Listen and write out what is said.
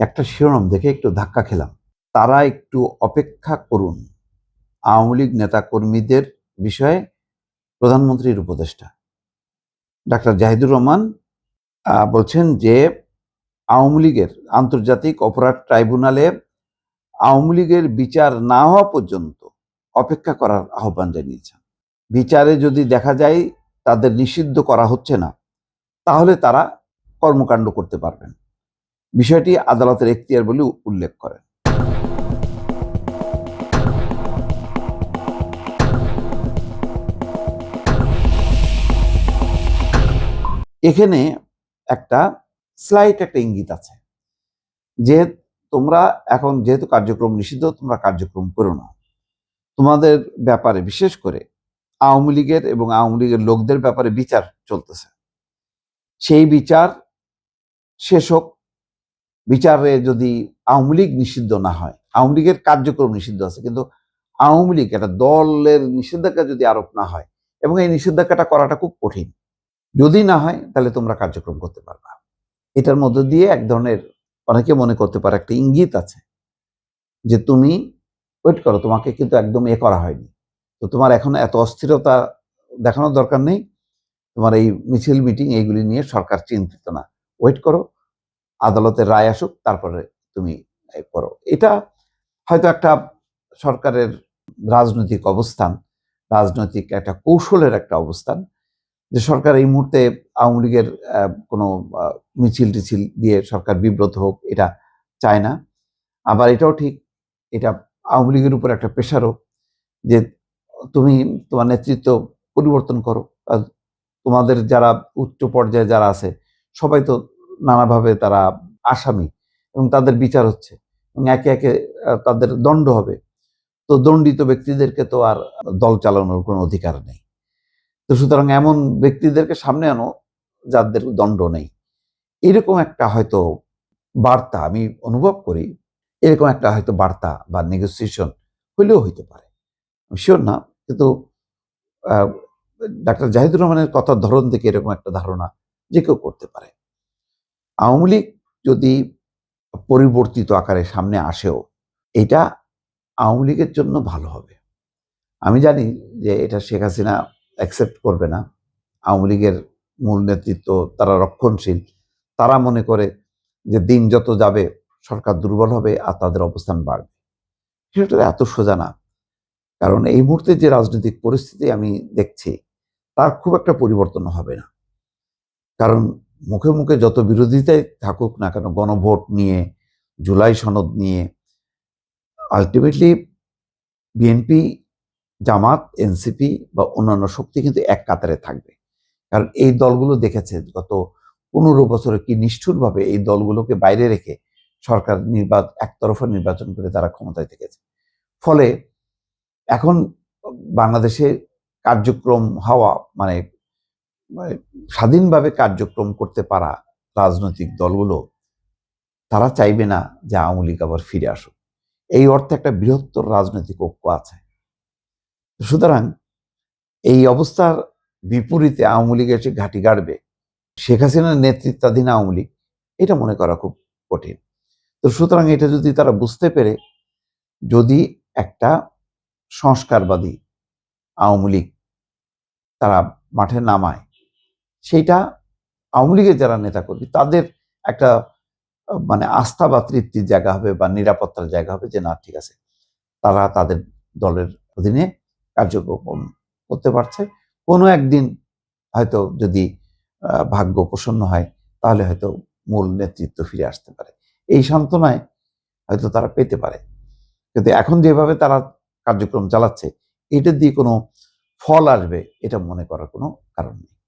একটা শিরোনাম দেখে একটু ধাক্কা খেলাম। তারা একটু অপেক্ষা করুন, আওয়ামী লীগ নেতাকর্মীদের বিষয়ে প্রধানমন্ত্রীর উপদেষ্টা ডাক্তার জাহিদুর রহমান বলছেন যে আওয়ামী লীগের আন্তর্জাতিক অপরাধ ট্রাইব্যুনালে আওয়ামী লীগের বিচার না হওয়া পর্যন্ত অপেক্ষা করার আহ্বান জানিয়েছেন। বিচারে যদি দেখা যায় তাদের নিষিদ্ধ করা হচ্ছে না, তাহলে তারা কর্মকাণ্ড করতে পারবেন। বিষয়টি আদালতের এখতিয়ার বলে উল্লেখ করেন। এখানে একটা স্লাইট একটা ইঙ্গিত আছে যে তোমরা এখন যেহেতু কার্যক্রম নিষিদ্ধ, তোমরা কার্যক্রম করো না। তোমাদের ব্যাপারে বিশেষ করে আওয়ামী লীগের এবং আওয়ামী লীগের লোকদের ব্যাপারে বিচার চলতেছে, সেই বিচার শেষ হোক। বিচারে যদি আওয়ামী লীগ নিষিদ্ধ না হয়, আওয়ামী লীগের কার্যক্রম নিষিদ্ধ আছে, কিন্তু আওয়ামী লীগ একটা দলের নিষেধাজ্ঞা যদি আরোপ না হয়, এবং এই নিষেধাজ্ঞাটা করাটা খুব কঠিন, যদি না হয় তাহলে তোমরা কার্যক্রম করতে পারবা। এটার মধ্য দিয়ে এক ধরনের, অনেকে মনে করতে পারে, একটা ইঙ্গিত আছে যে তুমি ওয়েট করো, তোমাকে কিন্তু একদম করা হয়নি, তো তোমার এখন এত অস্থিরতা দেখানোর দরকার নেই, তোমার এই মিছিল মিটিং এইগুলি নিয়ে সরকার চিন্তিত না, ওয়েট করো, আদালতের রায় আসুক, তারপরে তুমি করো। এটা হয়তো একটা সরকারের রাজনৈতিক অবস্থান, রাজনৈতিক একটা কৌশলের একটা অবস্থান, যে সরকার এই মুহূর্তে আওয়ামী লীগের কোনো মিছিল টিছিল দিয়ে সরকার বিব্রত হোক, এটা চায় না। আবার এটাও ঠিক, এটা আওয়ামী লীগের উপর একটা প্রেশারও, যে তুমি তোমার নেতৃত্ব পরিবর্তন করো। তোমাদের যারা উচ্চ পর্যায়ে যারা আছে সবাই তো নানাভাবে তারা আসামি, এবং তাদের বিচার হচ্ছে, এবং একে একে তাদের দণ্ড হবে। তো দণ্ডিত ব্যক্তিদেরকে তো আর দল চালানোর কোনো অধিকার নেই। তো সুতরাং এমন ব্যক্তিদেরকে সামনে আনো যাদের দণ্ড নেই। এরকম একটা হয়তো বার্তা আমি অনুভব করি, এরকম একটা হয়তো বার্তা বা নেগোসিয়েশন হইলেও হইতে পারে, শিওর না। কিন্তু ডাক্তার জাহিদুর রহমানের কথার ধরন থেকে এরকম একটা ধারণা যে কেউ করতে পারে। আওয়ামী লীগ যদি পরিবর্তিত আকারে সামনে আসেও, এটা আওয়ামী লীগের জন্য ভালো হবে। আমি জানি যে এটা শেখ হাসিনা অ্যাকসেপ্ট করবে না। আওয়ামী লীগের মূল নেতৃত্ব তারা রক্ষণশীল, তারা মনে করে যে দিন যত যাবে সরকার দুর্বল হবে আর তাদের অবস্থান বাড়বে। সেটা এত সোজা না, কারণ এই মুহূর্তে যে রাজনৈতিক পরিস্থিতি আমি দেখছি, তার খুব একটা পরিবর্তন হবে না। কারণ মুখে মুখে যত বিরোধিতাই থাকুক না কেন, গণভোট নিয়ে, জুলাই সনদ নিয়ে, আলটিমেটলি বিএনপি, জামাত, এনসিপি বা অন্যান্য শক্তি কিন্তু এক কাতারে থাকবে। কারণ এই দলগুলো দেখেছে গত 15 বছরে কি নিষ্ঠুরভাবে এই দলগুলোকে বাইরে রেখে সরকার একতরফা নির্বাচন করে তারা ক্ষমতায় থেকেছে। ফলে এখন বাংলাদেশে কার্যক্রম হওয়া মানে স্বাধীনভাবে কার্যক্রম করতে পারা রাজনৈতিক দলগুলো, তারা চাইবে না যে আওয়ামী লীগ আবার ফিরে আসুক। এই অর্থে একটা বৃহত্তর রাজনৈতিক ঐক্য আছে। সুতরাং এই অবস্থার বিপরীতে আওয়ামী লীগ এসে ঘাঁটি গাড়বে, শেখ হাসিনার নেতৃত্বাধীন আওয়ামী লীগ, এটা মনে করা খুব কঠিন। তো সুতরাং এটা যদি তারা বুঝতে পেরে যদি একটা সংস্কারবাদী আওয়ামী লীগ তারা মাঠে নামায়, সেইটা আওয়ামী লীগের যারা নেতাকর্মী তাদের একটা মানে আস্থা বা তৃপ্তির জায়গা হবে বা নিরাপত্তার জায়গা হবে, যে না ঠিক আছে, তারা তাদের দলের অধীনে কার্যক্রম করতে পারছে। কোনো একদিন হয়তো যদি ভাগ্য প্রসন্ন হয়, তাহলে হয়তো মূল নেতৃত্ব ফিরে আসতে পারে, এই সান্ত্বনায় হয়তো তারা পেতে পারে। কিন্তু এখন যেভাবে তারা কার্যক্রম চালাচ্ছে, এটা দিয়ে কোনো ফল আসবে এটা মনে করার কোনো কারণ নেই।